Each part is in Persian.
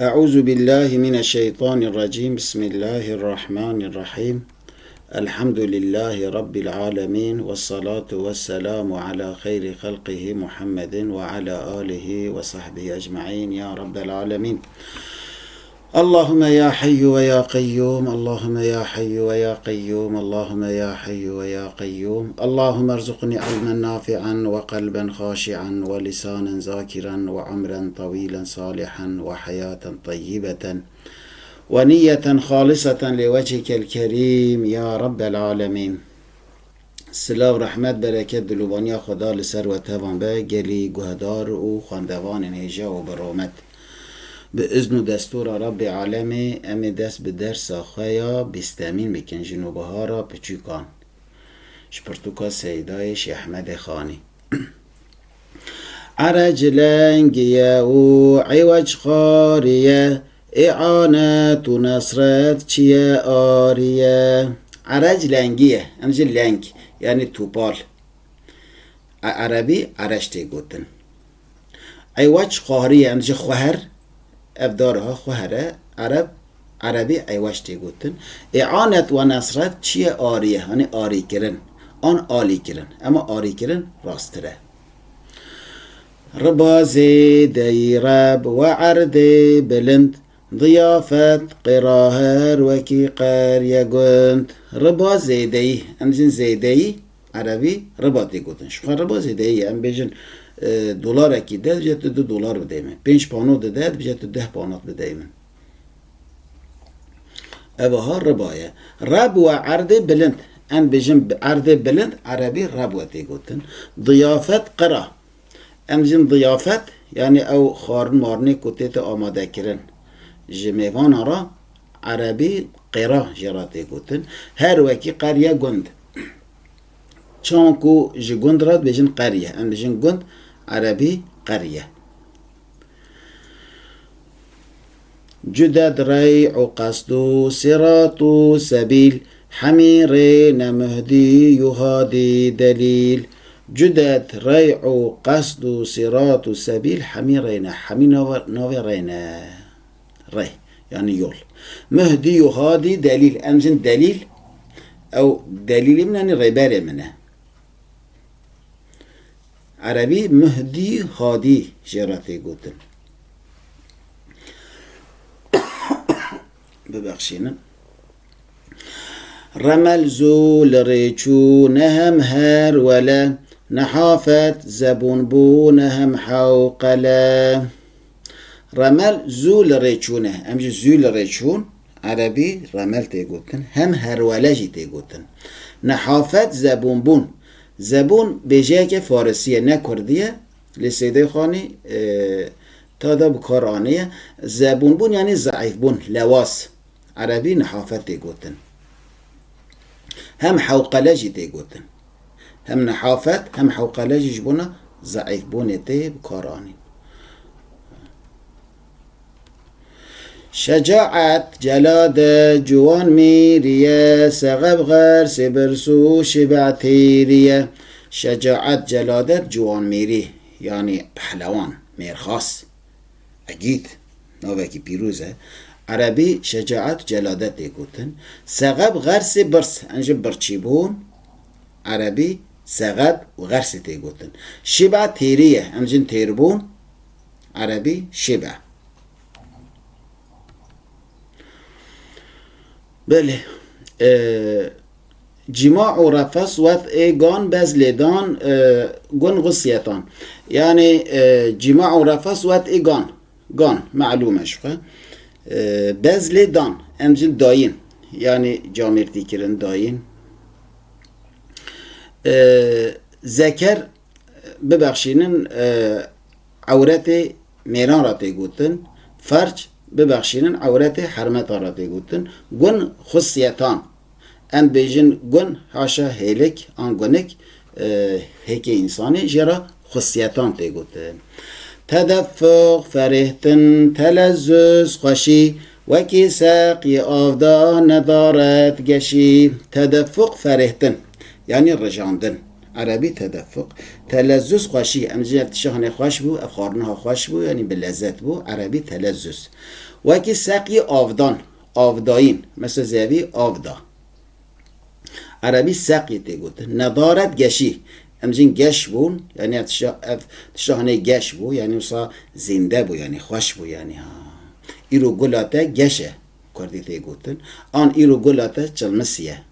أعوذ بالله من الشيطان الرجيم. بسم الله الرحمن الرحيم. الحمد لله رب العالمين، والصلاة والسلام على خير خلقه محمد وعلى آله وصحبه أجمعين يا رب العالمين. اللهم يا حي ويا قيوم، اللهم يا حي ويا قيوم، اللهم يا حي ويا قيوم. اللهم ارزقني علما نافعا وقلبا خاشعا ولسانا ذاكرا وعمرا طويلا صالحا وحياة طيبة ونية خالصة لوجهك الكريم يا رب العالمين. سلام و رحمت برکت دلوبانی خدا لسر و توان به گلی گهدار و خواندوان هجا و برامت به اذن و دستور رب عالم. ام دست به درس خوایا بیستامین میکن جنوبه ها را پچوکان شپرتوکا سیدای شیخ احمد خانی. عرج لنگیه و عوج خاریه، اعانت و نصرت چیه آریه. عرج لنگیه امجی لنگ یعنی توپال، عربی عرش تیگوتن. عوج خاریه امجی خوهر، افدارها خوهره عربی عوج تیگوتن. اعانت و نصرت چیه آریه یعنی آری کرن، آن آلی کرن، اما آری کرن راستره. ربا زیدی رب و عرد بلند، ضیافت قراهر وکی قریه گند. ربا زیدی امجن زیدی عربی ربا تیگوتن. شو ربا زیدی ام بیجن دلار اکی ده بجت $2 بدهیم، 5 پانو ده بجت 10 پانات بدهیم. اوها ربایه. رب و عرد بلند ام بیجن عرد بلند عربی رب و تیگوتن. ضیافت قرا امجن ضیافت یعنی او خارن مارنی کتیت آماده کرن جمیوان را عربی قرا جراتی گوتن. هر وکی قریه گند، چانکو جگند راد بجن قریه ام بجن گند عربی قریه. جدد ریع و قصد و صراط و سبیل، حمیرین مهدی یهادی دلیل. جدد ریع و قصد و صراط و سبیل، حمیرین حمی ناوی رین ری یعنی یول. مهدی یهادی دلیل امزن دلیل او دلیل من یعنی ریبر منه. عربی مهدی هادی جراتی گوتن. ببخشین. رمل زول ریچونهم هر ولا، نحافت زبون بونهم حوقلا. رمل زول ریچونه امجی زول ریچون عربی رمل تیگوتن، هم هر ولا جی تیگوتن. نحافت زبون بون، زبون بیجه که فارسیه نه کردیه لسیده خانی تا دا بکار آنیه. زبون بون یعنی ضعیف بون، لواس عربی نحافت تیگوتن. هم حوقله جی تیگوتن، هم نحافت هم حوقله جی جبونا ضعیف بون تی بکار آنی. شجاعت جلاد جوان میریه، سغب غرس برسو شبع تیریه. شجاعت جلادت جوان میری یعنی پهلوان میرخاص اگید نوکی پیروزه. عربی شجاعت جلادت دیگوتن. سغب غرس برس انجا برچی بون عربی سغب و غرس دیگوتن. شبع تیریه انجا تیربون عربی شبع. بله. جماع و رفس وطع گان بزلدان گن غصیتان یعنی جماع و رفس وطع گان معلومه شخه. بزلدان امجن داین یعنی جامرتی کرن داین. ذکر ببخشینن عورت میران را تیگوتن. فرج ببخشینن عورت حرمت را تیگوتن. گن خصیتان ان بیجن گن هاشا هیلک آن گنک هیک انسانی جرا خصیتان تیگوتن. تدفق فرهتن تلزز خوشی، وکی ساقی آفدا ندارت گشی. تدفق فرهتن یعنی رجاندن عربي تدفق. تلذذ خوشي امجي تشهن خوش بو افخارنها خوش بو يعني باللذت بو عربي تلذذ. وكي ساقي آفدان آفداين مثل زيوي آفدا عربي ساقي تيقول. ندارت گشي امجين گش بون يعني تشهنه گش بو يعني وصا زنده بو يعني خوش بو يعني ها ایرو گلاته گشه کردی تيقول. آن ایرو گلاته چلمسيه.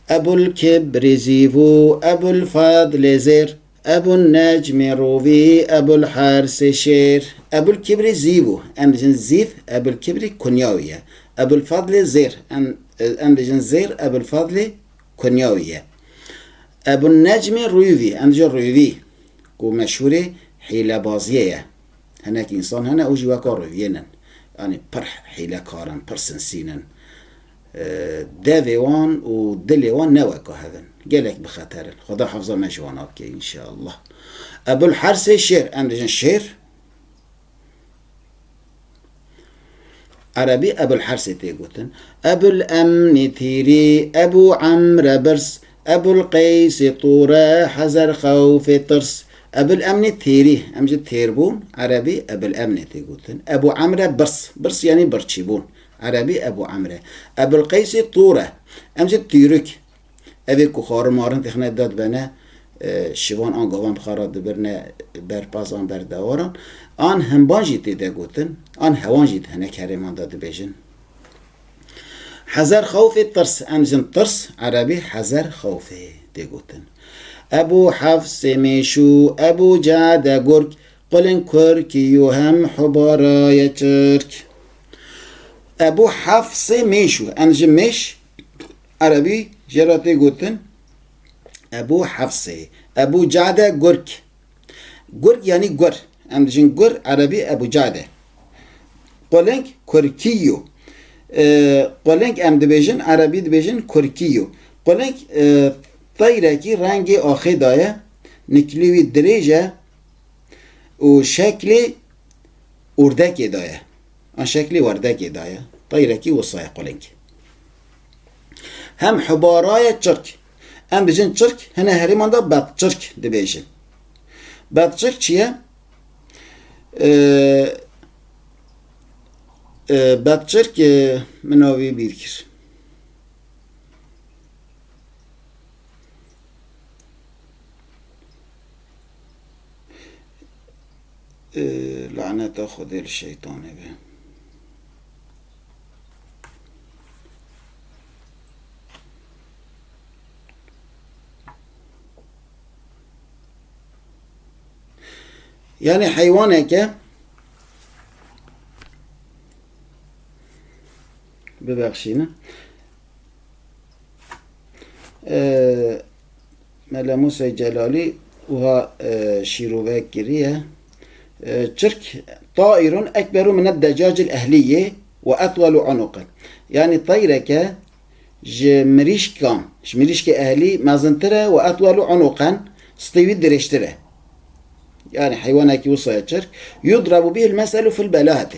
أبو الكبر زيفو أبو الفضل زير أبو النجم روفي أبو الحرس شير. أبو الكبر زيفو أندجن زيف أبو الكبر كنياوية. أبو الفضل زير أندجن زير أبو الفضل كنياوية. أبو النجم روفي أندجن روفي كو مشهوري حيلة بازية هناك إنسان هنا أوجي وكا روفينا يعني برح حيلة كارن برسنسينا داوي وان و دلي وان نوكا هذا قالك بخطر خدا حفظه مجوانك إن شاء الله. أبو الحرس شير أندجن شير عربي أبو الحرس تيقوتن. أبو الأمن تيري أبو عمرو برس أبو القيس طورة حذر خوف طرس. أبو الأمن تيري أمجد تيربون عربي أبو الأمن تيقوتن. أبو عمرو برس برس يعني برشيبون عربي أبو عمرو. أبو القيس طورة أمجد تيرك أبي كخار مارن تخنا داد بنا شوان آن قوام بخارات برنا برپاس آن بردواران آن همبان جیت ده گوتن آن هوان جیت هنه کرمان داد بیجن. حذر خوف ترس أمجن ترس عربي حذر خوف ده گوتن. أبو حفص ميشو أبو جعد قرك قلن كرك يهم حبارا يترك. أبو حفص ميشو أنجم ميش عربي جراتي قوتن أبو حفص. أبو جعد قرك قرك يعني قر أنجم قر عربي أبو جعد. قلن كركيو قلن أم دبيجن عربي دبيجن كركيو. قلن طيرة كي رنگي آخي دايا نكليوي دريجة و شكل اردكي دايا آن شكل وردكي دايا طيرة كي وصايا قلنك. هم حبارايا تشرك ام بجن تشرك هنا هريمان دا بات تشرك دبيجن. بات تشرك چيه؟ بات تشرك مناوي بيركر لعنة خذ الشيطان به. يعني حيوانك ببخشينا ملا موسى جلالي وها شيروفاك كريه ترك طائر أكبر من الدجاج الأهلية وأطول عنقا. يعني طيرك جمريشك أهلي مازنتره وأطول عنقا استوي درشتره. يعني حيوانك وصايا ترك يضرب به المثل في البلاهة.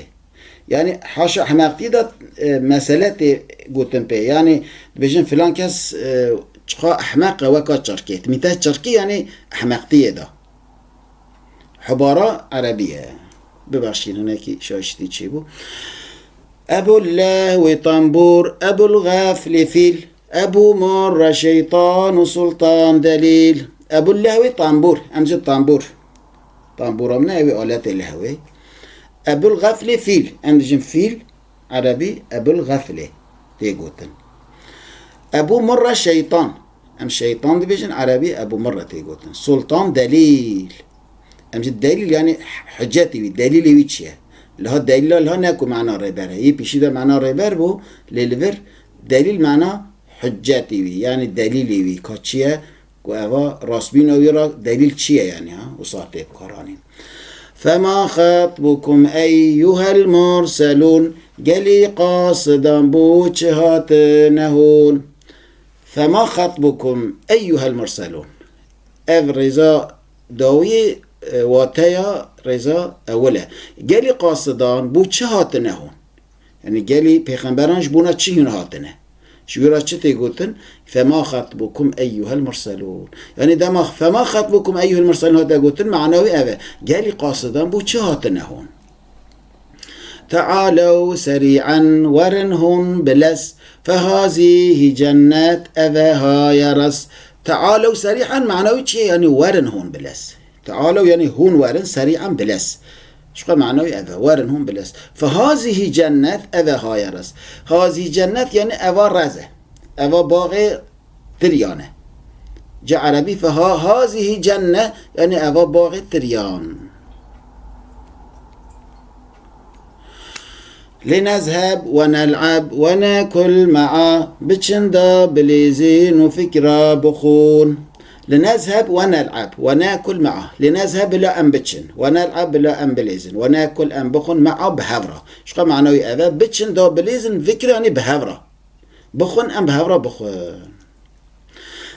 يعني حاشا حماقتي دا مسألة قوتن بي يعني بيجن فلان كاس أحماق وكا تركيت ميتا تركي يعني أحماقتي دا. حبارة عربية بباشين هناك شاشتي تشيبو. أبو الله طنبور أبو الغفل فيل أبو مر شيطان سلطان دليل. أبو الله طنبور أمجد طنبور طنبور مناوي آلات الهوي. أبو الغفل فيل أمجد فيل عربي أبو الغفل تيقوتن. أبو مر شيطان أم شيطان دبيجن عربي أبو مر تيقوتن. سلطان دليل أمجد دليل يعني حجتي دليل ويتشيا لها دليل لها ناكو معنى ريبر هي بيشيدا معنى ريبر بو للفر دليل معنى حجتي يعني دليل وي كاتشيا وأوا راسبينو يرا دليل تشيا يعني ها وصارت بقرانين. فما خطبكم أيها المرسلون جلي قاصدا بوجهات نهون. فما خطبكم أيها المرسلون أفرزا داوي واتيا رضا اوله گلی قاصدان بو چه هاتنه هون يعني گلی پیغمبرانش بونا چی هون هاتنه شويرا چتي قوتن فما خطبكم أيها المرسلون يعني دما فما خطبكم أيها المرسلون هذا قوتن معنوي أبا قالي قاصدا بو چه هاتنا هون تعالوا سريعا ورنهم بلس فهذه جنات أباها يرس تعالوا سريعا معنوي چه يعني ورنهم بلس تعالوا يعني هون ورن سريعا بلس شو معنوي أبا ورن هم بلس فهذه جنات أبا هايرس هذه جنات يعني أبا رزة أبا باغي تريانة جاء عربي هذه جنة يعني أبا باغي تريان لنذهب ونلعب وناكل معا بتشندا بليزين وفكرة بخون لنذهب ونلعب وناكل معه لنذهب لا أم بتشن ونلعب لا أم بليزن وناكل أم بخون معه بهفرة شو معنوي أبا بتشن دا بليزن فكرة يعني بهفرة بخون أم بهفرة بخون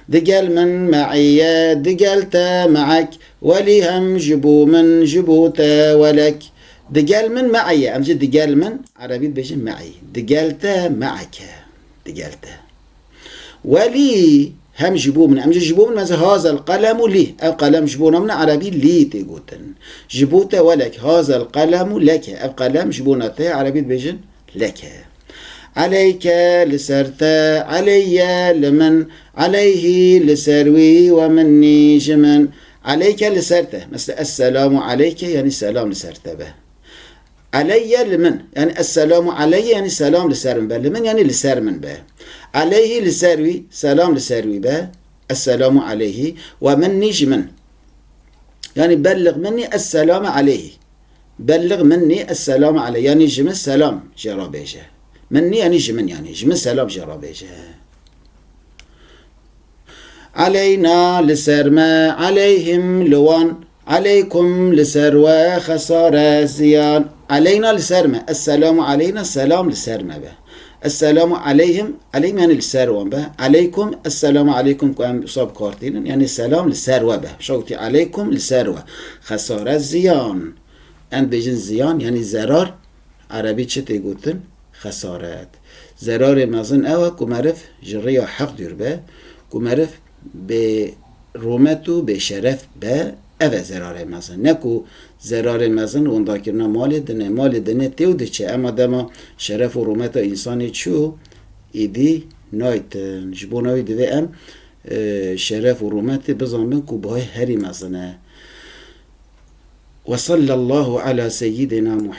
دقل من معي دقلت معك ولي هم جبو من جبوت ولك دقل من معي أمجد دقل من عربي بيجي معي دقلت معك دقلت ولي هم جبو من أمجد جبو من مثلا هذا القلم لي أو قلم جبونا من عربي لي تيقوتن جبوت ولك هذا القلم لك أو قلم جبونا عربي بيجن لك عليك لسرت علي لمن عليه لسروي ومني جمن عليك لسرت مثل السلام عليك يعني السلام لسرت به علي لمن يعني السلام علي يعني سلام لسرمن به لمن يعني لسرمن به عليه لسروي سلام لسروي به السلام عليه ومني جمن يعني بلغ مني السلام عليه بلغ مني السلام عليه يعني جمن سلام جرابيجه مني يعني جمن يعني جمن سلام جرابيجه علينا لسرما عليهم لوان عليكم لسروى خسارة زيان علينا لسرما السلام علينا السلام لسرما به السلام عليهم عليهم يعني لسروى به عليكم السلام عليكم كم صاب كارتين يعني السلام لسروى به شوتي عليكم لسروى خسارة زيان أن بيجن زيان يعني زرار عربي چه قلتن خسارات زرار مازن أو كمرف جريا حق دير به كمرف برومتو بشرف به اوه زرار مزن نکو زرار مزن وندا کرنا مال دنه تیو دچه اما دما شرف و رومت انسانی چو ایدی نایتن جبوناوی دوی ام شرف و رومت بزنبن کو بهای هری مزنه وصلى الله على سيدنا محمد